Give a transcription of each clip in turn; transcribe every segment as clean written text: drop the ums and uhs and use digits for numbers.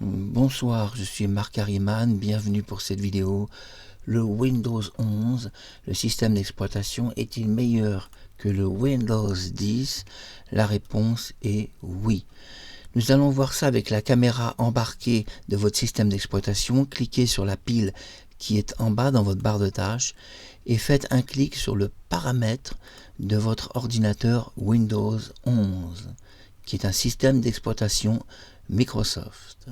Bonsoir, je suis Marc Harriman, bienvenue pour cette vidéo. Le Windows 11, le système d'exploitation, est-il meilleur que le Windows 10? La réponse est oui. Nous allons voir ça avec la caméra embarquée de votre système d'exploitation. Cliquez sur la pile qui est en bas dans votre barre de tâches et faites un clic sur le paramètre de votre ordinateur Windows 11, qui est un système d'exploitation Microsoft.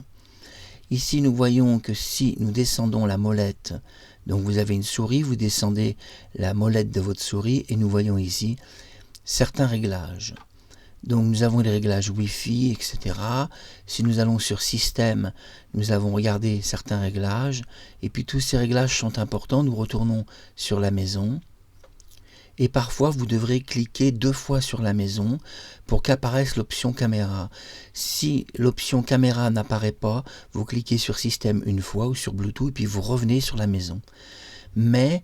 Ici, nous voyons que si nous descendons la molette, donc vous avez une souris, vous descendez la molette de votre souris et nous voyons ici certains réglages. Donc nous avons les réglages Wi-Fi, etc. Si nous allons sur Système, nous avons regardé certains réglages. Et puis tous ces réglages sont importants. Nous retournons sur la maison. Et parfois, vous devrez cliquer 2 fois sur la maison pour qu'apparaisse l'option caméra. Si l'option caméra n'apparaît pas, vous cliquez sur Système une fois ou sur Bluetooth et puis vous revenez sur la maison. Mais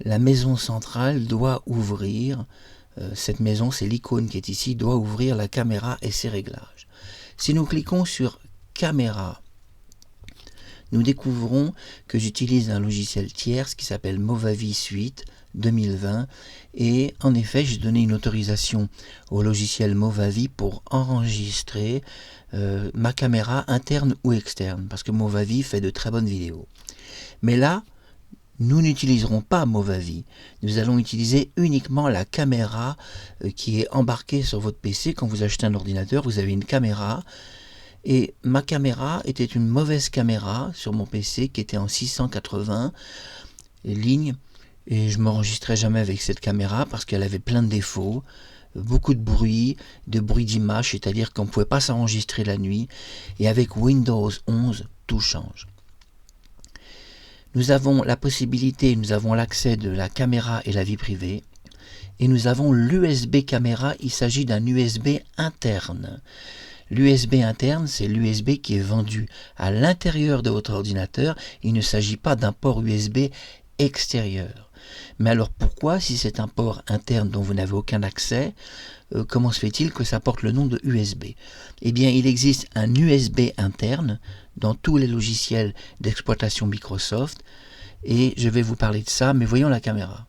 la maison centrale doit ouvrir. Cette maison, c'est l'icône qui est ici, doit ouvrir la caméra et ses réglages. Si nous cliquons sur caméra, nous découvrons que j'utilise un logiciel tierce qui s'appelle Movavi Suite 2020 et en effet j'ai donné une autorisation au logiciel Movavi pour enregistrer ma caméra interne ou externe parce que Movavi fait de très bonnes vidéos. Mais là, nous n'utiliserons pas Movavi, nous allons utiliser uniquement la caméra qui est embarquée sur votre PC. Quand vous achetez un ordinateur, vous avez une caméra. Et ma caméra était une mauvaise caméra sur mon PC qui était en 680 lignes. Et je ne m'enregistrais jamais avec cette caméra parce qu'elle avait plein de défauts. Beaucoup de bruit d'image, c'est-à-dire qu'on ne pouvait pas s'enregistrer la nuit. Et avec Windows 11, tout change. Nous avons la possibilité, nous avons l'accès de la caméra et la vie privée. Et nous avons l'USB caméra, il s'agit d'un USB interne. L'USB interne, c'est l'USB qui est vendu à l'intérieur de votre ordinateur. Il ne s'agit pas d'un port USB extérieur. Mais alors pourquoi, si c'est un port interne dont vous n'avez aucun accès, comment se fait-il que ça porte le nom de USB? Eh bien, il existe un USB interne dans tous les logiciels d'exploitation Microsoft et je vais vous parler de ça, mais voyons la caméra.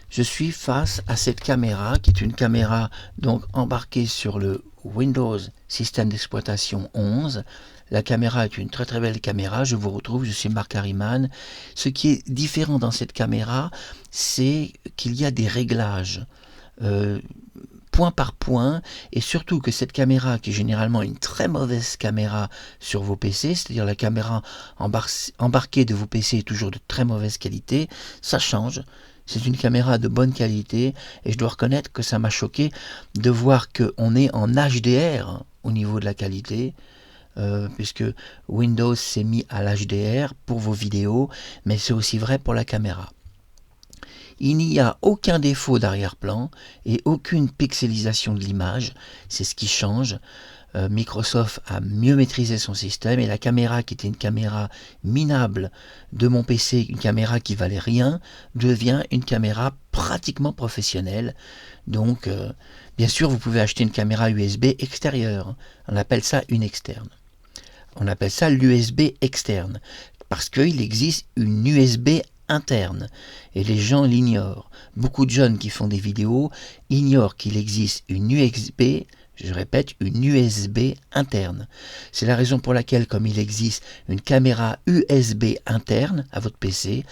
Je suis face à cette caméra qui est une caméra donc embarquée sur le Windows système d'exploitation 11. La caméra est une très très belle caméra. Je vous retrouve, je suis Marc Harriman. Ce qui est différent dans cette caméra, c'est qu'il y a des réglages point par point, et surtout que cette caméra, qui est généralement une très mauvaise caméra sur vos PC, c'est-à-dire la caméra embarquée de vos PC est toujours de très mauvaise qualité, ça change. C'est une caméra de bonne qualité et je dois reconnaître que ça m'a choqué de voir qu'on est en HDR au niveau de la qualité, puisque Windows s'est mis à l'HDR pour vos vidéos, mais c'est aussi vrai pour la caméra. Il n'y a aucun défaut d'arrière-plan et aucune pixelisation de l'image, c'est ce qui change. Microsoft a mieux maîtrisé son système et la caméra qui était une caméra minable de mon PC, une caméra qui valait rien, devient une caméra pratiquement professionnelle. Donc bien sûr vous pouvez acheter une caméra USB extérieure, on appelle ça une externe. On appelle ça l'USB externe parce qu'il existe une USB interne et les gens l'ignorent. Beaucoup de jeunes qui font des vidéos ignorent qu'il existe une USB, je répète, une USB interne. C'est la raison pour laquelle, comme il existe une caméra USB interne à votre PC,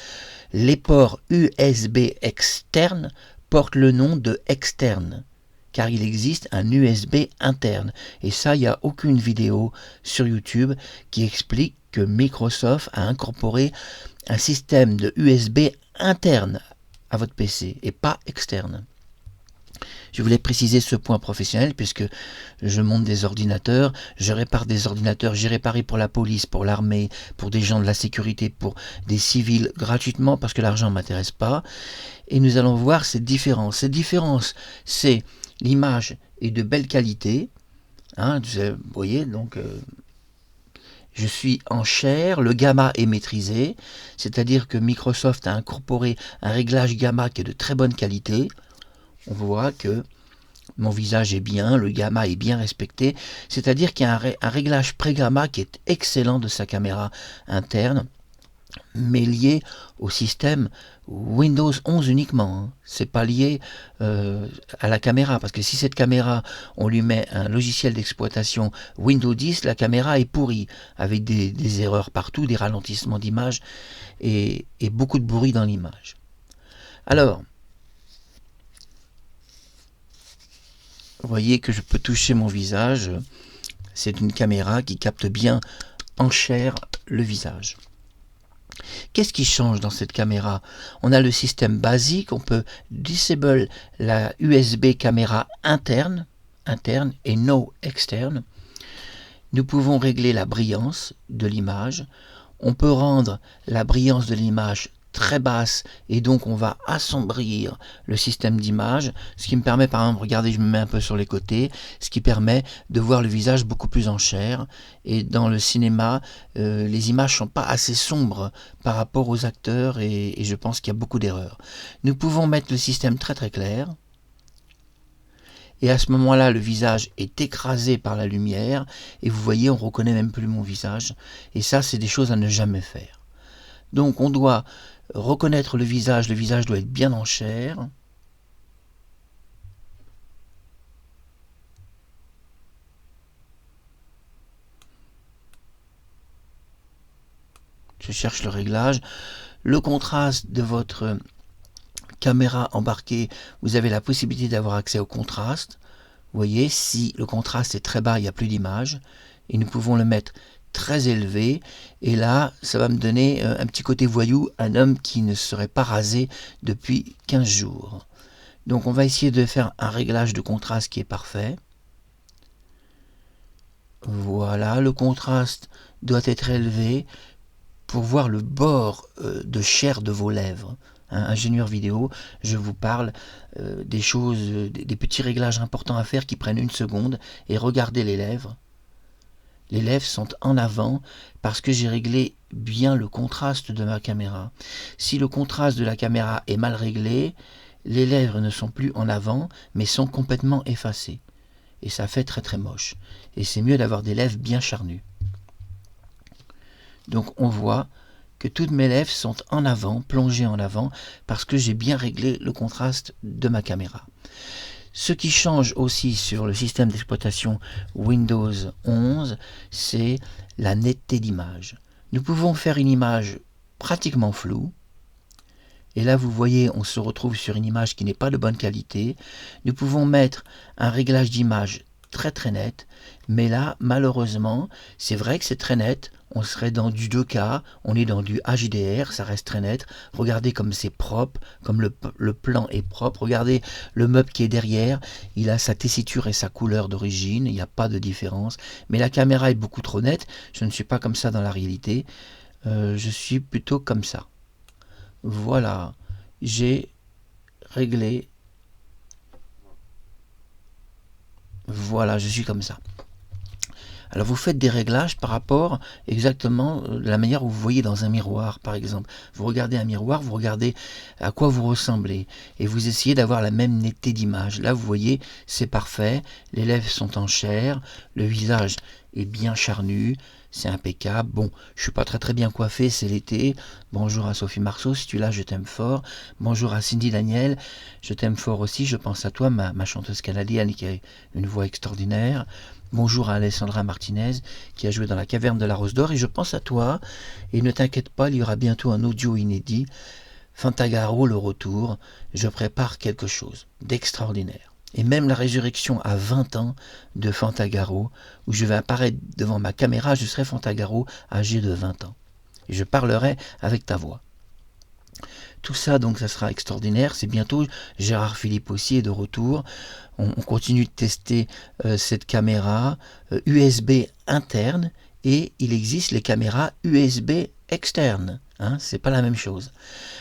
les ports USB externes portent le nom de externe, car il existe un USB interne. Et ça, il n'y a aucune vidéo sur YouTube qui explique que Microsoft a incorporé un système de USB interne à votre PC et pas externe. Je voulais préciser ce point professionnel puisque je monte des ordinateurs, je répare des ordinateurs, j'ai réparé pour la police, pour l'armée, pour des gens de la sécurité, pour des civils gratuitement parce que l'argent ne m'intéresse pas. Et nous allons voir cette différence. Cette différence, c'est l'image est de belle qualité. Hein, vous voyez, donc je suis en chair, le gamma est maîtrisé, c'est-à-dire que Microsoft a incorporé un réglage gamma qui est de très bonne qualité. On voit que Mon visage est bien, le gamma est bien respecté, c'est-à-dire qu'il y a un réglage pré-gamma qui est excellent de sa caméra interne, mais lié au système Windows 11 uniquement. C'est pas lié à la caméra, parce que si cette caméra, on lui met un logiciel d'exploitation Windows 10, la caméra est pourrie, avec des erreurs partout, des ralentissements d'image et beaucoup de bruit dans l'image. Alors, vous voyez que je peux toucher mon visage. C'est une caméra qui capte bien en chair le visage. Qu'est-ce qui change dans cette caméra? On a le système basique, on peut disable la USB caméra interne et no externe. Nous pouvons régler la brillance de l'image. On peut rendre la brillance de l'image très basse et donc on va assombrir le système d'image, ce qui me permet, par exemple, regardez, je me mets un peu sur les côtés, ce qui permet de voir le visage beaucoup plus en chair. Et dans le cinéma, les images sont pas assez sombres par rapport aux acteurs et je pense qu'il y a beaucoup d'erreurs. Nous pouvons mettre le système très très clair. Et à ce moment-là, le visage est écrasé par la lumière et vous voyez, on ne reconnaît même plus mon visage. Et ça, c'est des choses à ne jamais faire. Donc on doit reconnaître le visage doit être bien en chair. Je cherche le réglage. Le contraste de votre caméra embarquée, vous avez la possibilité d'avoir accès au contraste. Vous voyez, si le contraste est très bas, il n'y a plus d'image. Et nous pouvons le mettre très élevé, et là ça va me donner un petit côté voyou, un homme qui ne serait pas rasé depuis 15 jours. Donc on va essayer de faire un réglage de contraste qui est parfait. Voilà, le contraste doit être élevé pour voir le bord de chair de vos lèvres. Ingénieur vidéo, je vous parle des choses, des petits réglages importants à faire qui prennent 1 seconde, et regardez les lèvres. Les lèvres sont en avant parce que j'ai réglé bien le contraste de ma caméra. Si le contraste de la caméra est mal réglé, les lèvres ne sont plus en avant, mais sont complètement effacées. Et ça fait très très moche. Et c'est mieux d'avoir des lèvres bien charnues. Donc on voit que toutes mes lèvres sont en avant, plongées en avant, parce que j'ai bien réglé le contraste de ma caméra. Ce qui change aussi sur le système d'exploitation Windows 11, c'est la netteté d'image. Nous pouvons faire une image pratiquement floue. Et là, vous voyez, on se retrouve sur une image qui n'est pas de bonne qualité. Nous pouvons mettre un réglage d'image très très net. Mais là, malheureusement, c'est vrai que c'est très net. On serait dans du 2K, on est dans du HDR, ça reste très net. Regardez comme c'est propre, comme le plan est propre. Regardez le meuble qui est derrière, il a sa tessiture et sa couleur d'origine, il n'y a pas de différence. Mais la caméra est beaucoup trop nette, je ne suis pas comme ça dans la réalité. Je suis plutôt comme ça. Voilà, j'ai réglé. Voilà, je suis comme ça. Alors vous faites des réglages par rapport exactement de la manière où vous voyez dans un miroir, par exemple. Vous regardez un miroir, vous regardez à quoi vous ressemblez et vous essayez d'avoir la même netteté d'image. Là, vous voyez, c'est parfait, les lèvres sont en chair, le visage est bien charnu, c'est impeccable. Bon, je suis pas très bien coiffé, c'est l'été. Bonjour à Sophie Marceau, si tu es là, je t'aime fort. Bonjour à Cindy Daniel, je t'aime fort aussi, je pense à toi, ma chanteuse canadienne qui a une voix extraordinaire. Bonjour à Alessandra Martinez qui a joué dans La Caverne de la Rose d'Or, et je pense à toi, et ne t'inquiète pas, il y aura bientôt un audio inédit, Fantagaro le retour, je prépare quelque chose d'extraordinaire. Et même la résurrection à 20 ans de Fantagaro, où je vais apparaître devant ma caméra, je serai Fantagaro âgé de 20 ans. Et je parlerai avec ta voix. Tout ça, donc, ça sera extraordinaire. C'est bientôt. Gérard Philippe aussi est de retour. On continue de tester cette caméra USB interne, et il existe les caméras USB externes. C'est pas la même chose.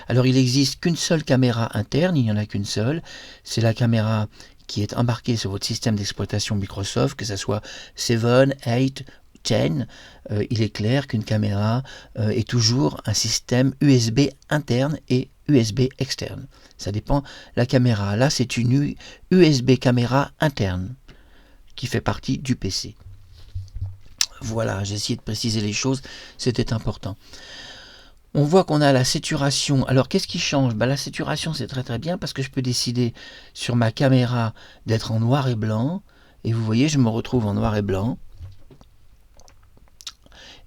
Alors, il n'existe qu'une seule caméra interne. Il n'y en a qu'une seule. C'est la caméra qui est embarquée sur votre système d'exploitation Microsoft, que ce soit 7, 8, 10, il est clair qu'une caméra est toujours un système USB interne et USB externe. Ça dépend la caméra. Là, c'est une USB caméra interne qui fait partie du PC. Voilà, j'ai essayé de préciser les choses, c'était important. On voit qu'on a la saturation. Alors, qu'est-ce qui change? La saturation, c'est très bien parce que je peux décider sur ma caméra d'être en noir et blanc. Et vous voyez, je me retrouve en noir et blanc.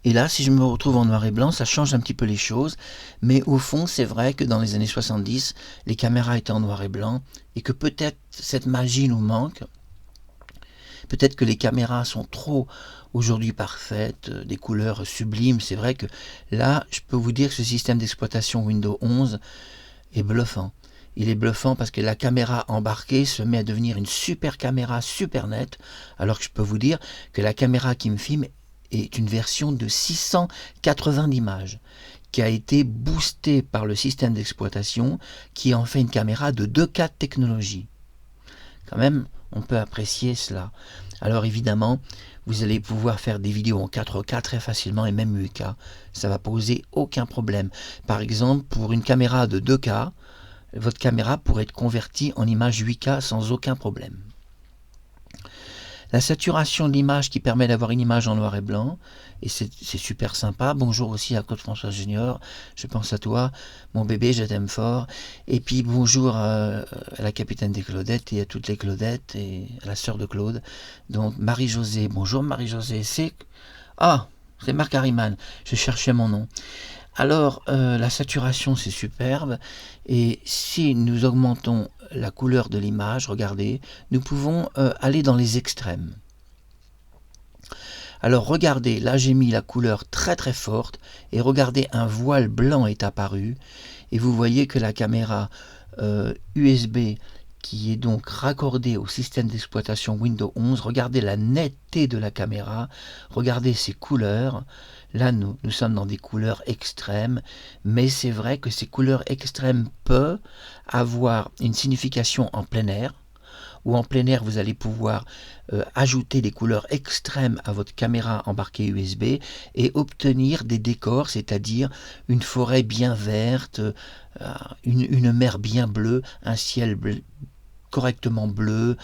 Et là, si je me retrouve en noir et blanc, ça change un petit peu les choses. Mais au fond, c'est vrai que dans les années 70, les caméras étaient en noir et blanc. Et que peut-être cette magie nous manque. Peut-être que les caméras sont trop aujourd'hui parfaites, des couleurs sublimes. C'est vrai que là, je peux vous dire que ce système d'exploitation Windows 11 est bluffant. Il est bluffant parce que la caméra embarquée se met à devenir une super caméra super nette, alors que je peux vous dire que la caméra qui me filme est une version de 680 images qui a été boostée par le système d'exploitation qui en fait une caméra de 2K technologie. Quand même, on peut apprécier cela. Alors évidemment, vous allez pouvoir faire des vidéos en 4K très facilement et même 8K. Ça va poser aucun problème. Par exemple, pour une caméra de 2K, votre caméra pourrait être convertie en image 8K sans aucun problème. La saturation de l'image qui permet d'avoir une image en noir et blanc, et c'est super sympa. Bonjour aussi à Claude-François Junior, je pense à toi, mon bébé, je t'aime fort. Et puis bonjour à la capitaine des Claudettes et à toutes les Claudettes et à la sœur de Claude. Donc Marie-Josée, bonjour Marie-Josée, c'est Marc Harriman, je cherchais mon nom. Alors, la saturation, c'est superbe. Et si nous augmentons la couleur de l'image, regardez, nous pouvons aller dans les extrêmes. Alors, regardez, là, j'ai mis la couleur très forte. Et regardez, un voile blanc est apparu. Et vous voyez que la caméra USB qui est donc raccordée au système d'exploitation Windows 11, regardez la netteté de la caméra, regardez ses couleurs. Là, nous sommes dans des couleurs extrêmes, mais c'est vrai que ces couleurs extrêmes peuvent avoir une signification en plein air, où en plein air, vous allez pouvoir ajouter des couleurs extrêmes à votre caméra embarquée USB et obtenir des décors, c'est-à-dire une forêt bien verte, une mer bien bleue, un ciel bleu, correctement bleu,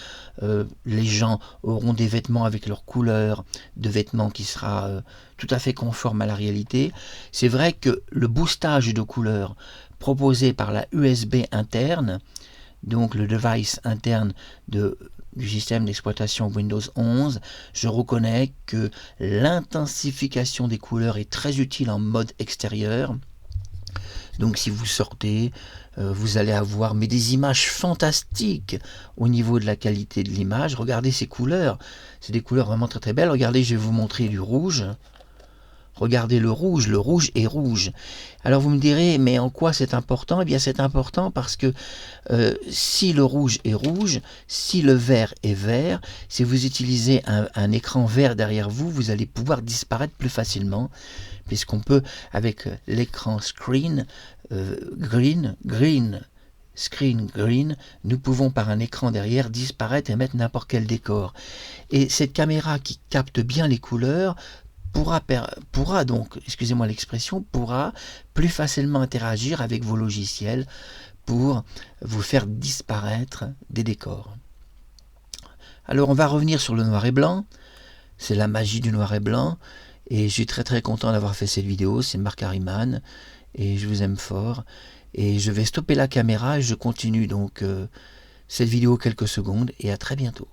les gens auront des vêtements avec leur couleur de vêtements qui sera tout à fait conforme à la réalité. C'est vrai que le boostage de couleurs proposé par la USB interne, donc le device interne du système d'exploitation Windows 11, je reconnais que l'intensification des couleurs est très utile en mode extérieur. Donc si vous sortez, vous allez avoir des images fantastiques au niveau de la qualité de l'image. Regardez ces couleurs, c'est des couleurs vraiment très belles. Regardez, je vais vous montrer du rouge. Regardez le rouge est rouge. Alors vous me direz, mais en quoi c'est important? Eh bien c'est important parce que si le rouge est rouge, si le vert est vert, si vous utilisez un écran vert derrière vous, vous allez pouvoir disparaître plus facilement, puisqu'on peut, avec l'écran screen green, nous pouvons par un écran derrière disparaître et mettre n'importe quel décor. Et cette caméra qui capte bien les couleurs pourra donc, excusez-moi l'expression, pourra plus facilement interagir avec vos logiciels pour vous faire disparaître des décors. Alors on va revenir sur le noir et blanc, c'est la magie du noir et blanc, et je suis très content d'avoir fait cette vidéo, c'est Marc Harriman, et je vous aime fort, et je vais stopper la caméra et je continue donc cette vidéo quelques secondes, et à très bientôt.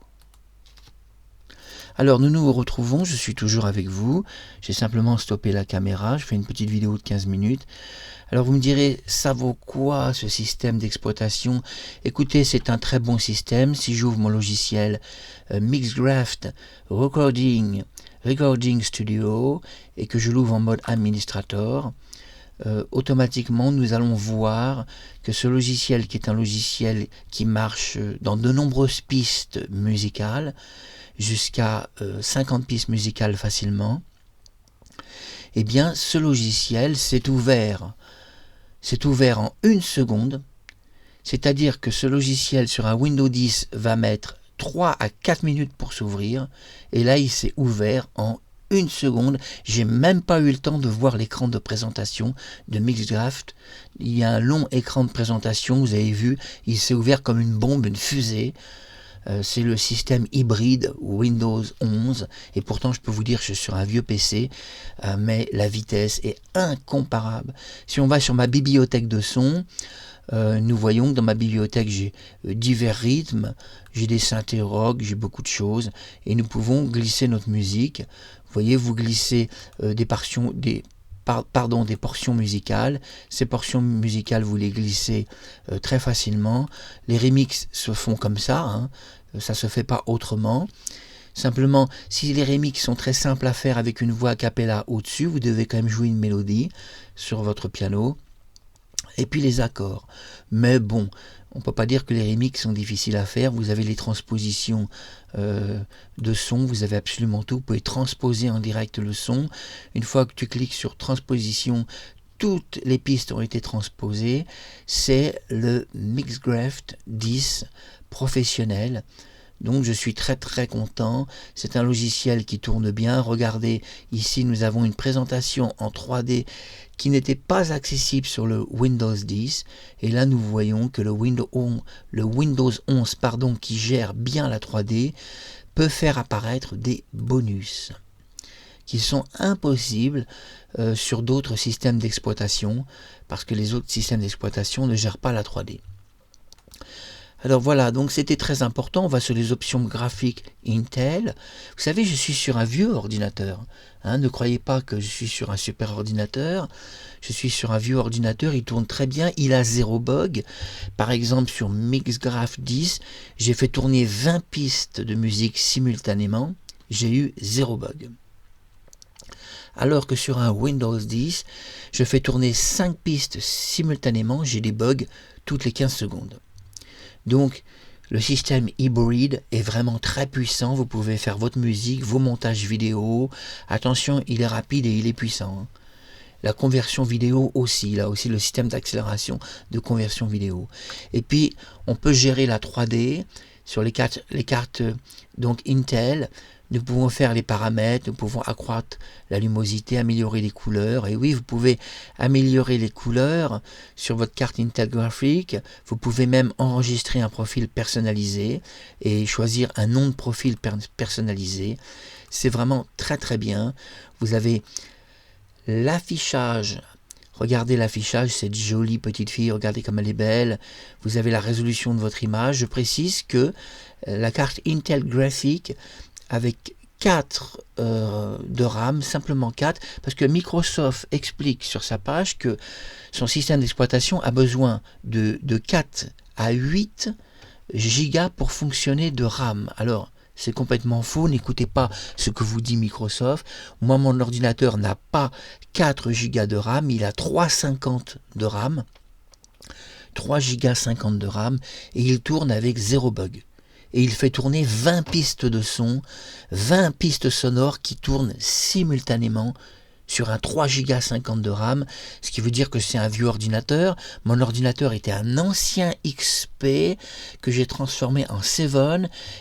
Alors nous nous retrouvons, je suis toujours avec vous, j'ai simplement stoppé la caméra, je fais une petite vidéo de 15 minutes. Alors vous me direz, ça vaut quoi ce système d'exploitation? Écoutez, c'est un très bon système. Si j'ouvre mon logiciel Mixcraft Recording Studio et que je l'ouvre en mode administrateur, automatiquement nous allons voir que ce logiciel, qui est un logiciel qui marche dans de nombreuses pistes musicales, jusqu'à 50 pistes musicales facilement, eh bien ce logiciel s'est ouvert en 1 seconde, c'est-à-dire que ce logiciel sur un Windows 10 va mettre 3 à 4 minutes pour s'ouvrir, et là il s'est ouvert en une seconde. J'ai même pas eu le temps de voir l'écran de présentation de Mixcraft. Il y a un long écran de présentation, vous avez vu, il s'est ouvert comme une bombe, une fusée. C'est le système hybride Windows 11 et pourtant je peux vous dire que je suis sur un vieux PC, mais la vitesse est incomparable. Si on va sur ma bibliothèque de son, nous voyons que dans ma bibliothèque j'ai divers rythmes, j'ai des synthés rock, j'ai beaucoup de choses et nous pouvons glisser notre musique. Vous voyez, vous glissez des portions musicales. Ces portions musicales, vous les glissez très facilement. Les remixes se font comme ça, hein. Ça se fait pas autrement. Simplement, si les remixes sont très simples à faire avec une voix a cappella au-dessus, vous devez quand même jouer une mélodie sur votre piano. Et puis les accords. Mais bon, on ne peut pas dire que les remixes sont difficiles à faire. Vous avez les transpositions de son, vous avez absolument tout. Vous pouvez transposer en direct le son. Une fois que tu cliques sur transposition, toutes les pistes ont été transposées. C'est le Mixcraft 10 professionnel. Donc je suis très très content. C'est un logiciel qui tourne bien. Regardez, ici nous avons une présentation en 3D qui n'était pas accessible sur le Windows 10. Et là nous voyons que le Windows 11 qui gère bien la 3D peut faire apparaître des bonus qui sont impossibles sur d'autres systèmes d'exploitation parce que les autres systèmes d'exploitation ne gèrent pas la 3D. Alors voilà, donc c'était très important. On va sur les options graphiques Intel. Vous savez, je suis sur un vieux ordinateur. Hein, ne croyez pas que je suis sur un super ordinateur. Je suis sur un vieux ordinateur, il tourne très bien, il a 0 bug. Par exemple, sur Mixcraft 10, j'ai fait tourner 20 pistes de musique simultanément. J'ai eu 0 bug. Alors que sur un Windows 10, je fais tourner 5 pistes simultanément, j'ai des bugs toutes les 15 secondes. Donc, le système hybride est vraiment très puissant. Vous pouvez faire votre musique, vos montages vidéo. Attention, il est rapide et il est puissant. La conversion vidéo aussi. Il a aussi le système d'accélération de conversion vidéo. Et puis, on peut gérer la 3D sur les cartes donc Intel. Nous pouvons faire les paramètres, nous pouvons accroître la luminosité, améliorer les couleurs. Et oui, vous pouvez améliorer les couleurs sur votre carte Intel graphique. Vous pouvez même enregistrer un profil personnalisé et choisir un nom de profil personnalisé. C'est vraiment très très bien. Vous avez l'affichage. Regardez l'affichage, cette jolie petite fille, regardez comme elle est belle. Vous avez la résolution de votre image. Je précise que la carte Intel graphique avec 4 de RAM, simplement 4, parce que Microsoft explique sur sa page que son système d'exploitation a besoin de 4 à 8 gigas pour fonctionner de RAM. Alors, c'est complètement faux, n'écoutez pas ce que vous dit Microsoft. Moi, mon ordinateur n'a pas 4 gigas de RAM, il a 3,50 de RAM, 3 gigas 50 de RAM, et il tourne avec 0 bug. Et il fait tourner 20 pistes de son, 20 pistes sonores qui tournent simultanément sur un 3 Go 50 de RAM, ce qui veut dire que c'est un vieux ordinateur. Mon ordinateur était un ancien XP que j'ai transformé en 7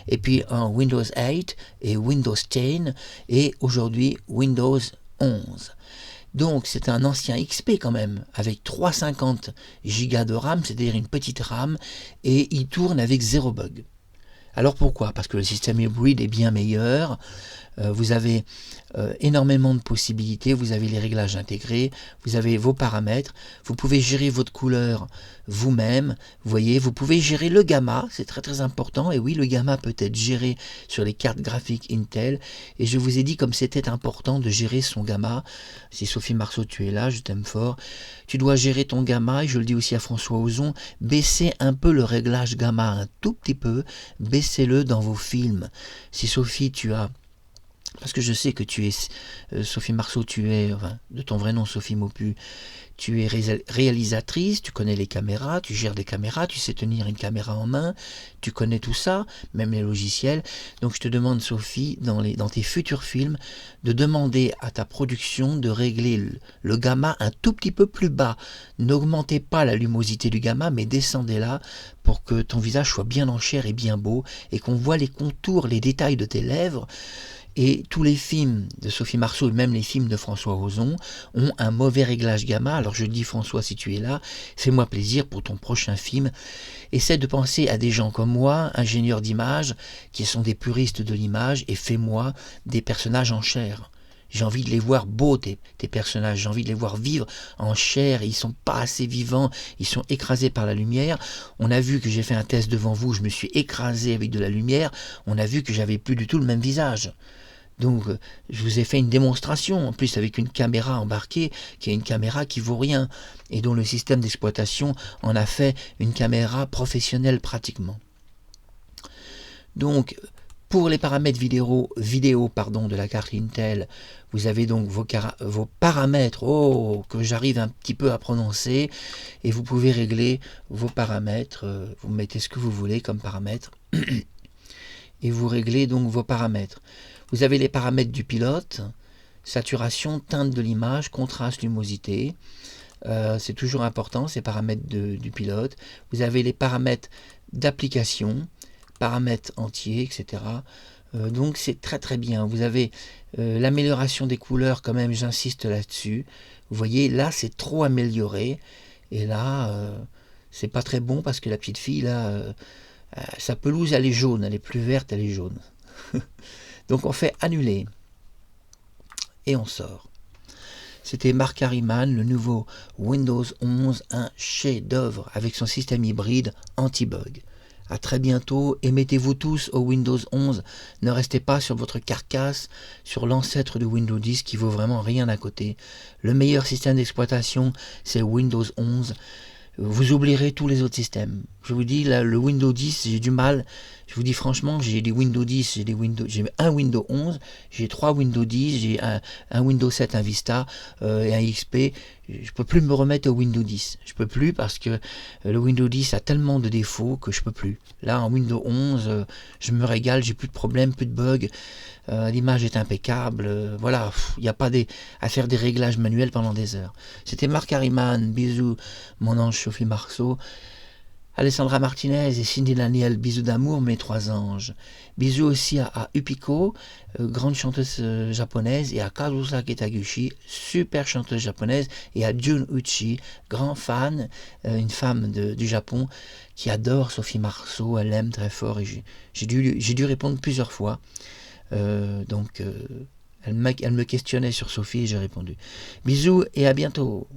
et puis en Windows 8 et Windows 10 et aujourd'hui Windows 11. Donc c'est un ancien XP quand même, avec 350 Go de RAM, c'est-à-dire une petite RAM, et il tourne avec 0 bug. Alors pourquoi? Parce que le système hybride est bien meilleur, vous avez énormément de possibilités, vous avez les réglages intégrés, vous avez vos paramètres, vous pouvez gérer votre couleur vous-même, vous voyez, vous pouvez gérer le gamma, c'est très très important, et oui, le gamma peut être géré sur les cartes graphiques Intel, et je vous ai dit comme c'était important de gérer son gamma. Si Sophie Marceau, tu es là, je t'aime fort, tu dois gérer ton gamma, et je le dis aussi à François Ozon, baissez un peu le réglage gamma, un tout petit peu, baissez-le dans vos films. Si Sophie, tu as... Parce que je sais que tu es, Sophie Marceau, tu es, enfin, de ton vrai nom Sophie Maupu, tu es réalisatrice, tu connais les caméras, tu gères des caméras, tu sais tenir une caméra en main, tu connais tout ça, même les logiciels. Donc je te demande, Sophie, dans tes futurs films, de demander à ta production de régler le gamma un tout petit peu plus bas. N'augmentez pas la luminosité du gamma, mais descendez-la pour que ton visage soit bien en chair et bien beau, et qu'on voit les contours, les détails de tes lèvres. Et tous les films de Sophie Marceau, et même les films de François Ozon, ont un mauvais réglage gamma. Alors je dis François, si tu es là, fais-moi plaisir pour ton prochain film. Essaie de penser à des gens comme moi, ingénieurs d'image, qui sont des puristes de l'image, et fais-moi des personnages en chair. J'ai envie de les voir beaux, tes personnages, j'ai envie de les voir vivre en chair, ils sont pas assez vivants, ils sont écrasés par la lumière. On a vu que j'ai fait un test devant vous, je me suis écrasé avec de la lumière, on a vu que j'avais plus du tout le même visage. Donc je vous ai fait une démonstration, en plus avec une caméra embarquée, qui est une caméra qui vaut rien, et dont le système d'exploitation en a fait une caméra professionnelle pratiquement. Donc pour les paramètres vidéo de la carte Intel, vous avez donc vos paramètres, que j'arrive un petit peu à prononcer, et vous pouvez régler vos paramètres, vous mettez ce que vous voulez comme paramètres, et vous réglez donc vos paramètres. Vous avez les paramètres du pilote, saturation, teinte de l'image, contraste, lumosité. C'est toujours important, ces paramètres du pilote. Vous avez les paramètres d'application, paramètres entiers, etc. Donc c'est très très bien. Vous avez l'amélioration des couleurs, quand même, j'insiste là-dessus. Vous voyez, là c'est trop amélioré. Et là, c'est pas très bon parce que la petite fille, là, sa pelouse, elle est jaune. Elle est plus verte, elle est jaune. Donc on fait annuler et on sort. C'était Marc Harriman, le nouveau Windows 11, un chef-d'œuvre avec son système hybride anti-bug. A très bientôt et mettez-vous tous au Windows 11. Ne restez pas sur votre carcasse, sur l'ancêtre de Windows 10 qui vaut vraiment rien à côté. Le meilleur système d'exploitation, c'est Windows 11. Vous oublierez tous les autres systèmes. Je vous dis, là, le Windows 10, j'ai du mal. Je vous dis franchement, j'ai des Windows 10, j'ai un Windows 11, j'ai 3 Windows 10, j'ai un Windows 7, un Vista et un XP. Je peux plus me remettre au Windows 10. Je peux plus parce que le Windows 10 a tellement de défauts que je peux plus. Là, en Windows 11, je me régale, j'ai plus de problèmes, plus de bugs. L'image est impeccable. Voilà, il n'y a pas à faire des réglages manuels pendant des heures. C'était Marc Harriman. Bisous, mon ange Sophie Marceau. Alessandra Martinez et Cindy Daniel, bisous d'amour mes 3 anges. Bisous aussi à Upiko, grande chanteuse japonaise, et à Kazusa Ketaguchi, super chanteuse japonaise, et à Jun Uchi, grand fan, une femme du Japon qui adore Sophie Marceau, elle l'aime très fort, et j'ai dû répondre plusieurs fois. Elle me questionnait sur Sophie et j'ai répondu. Bisous et à bientôt.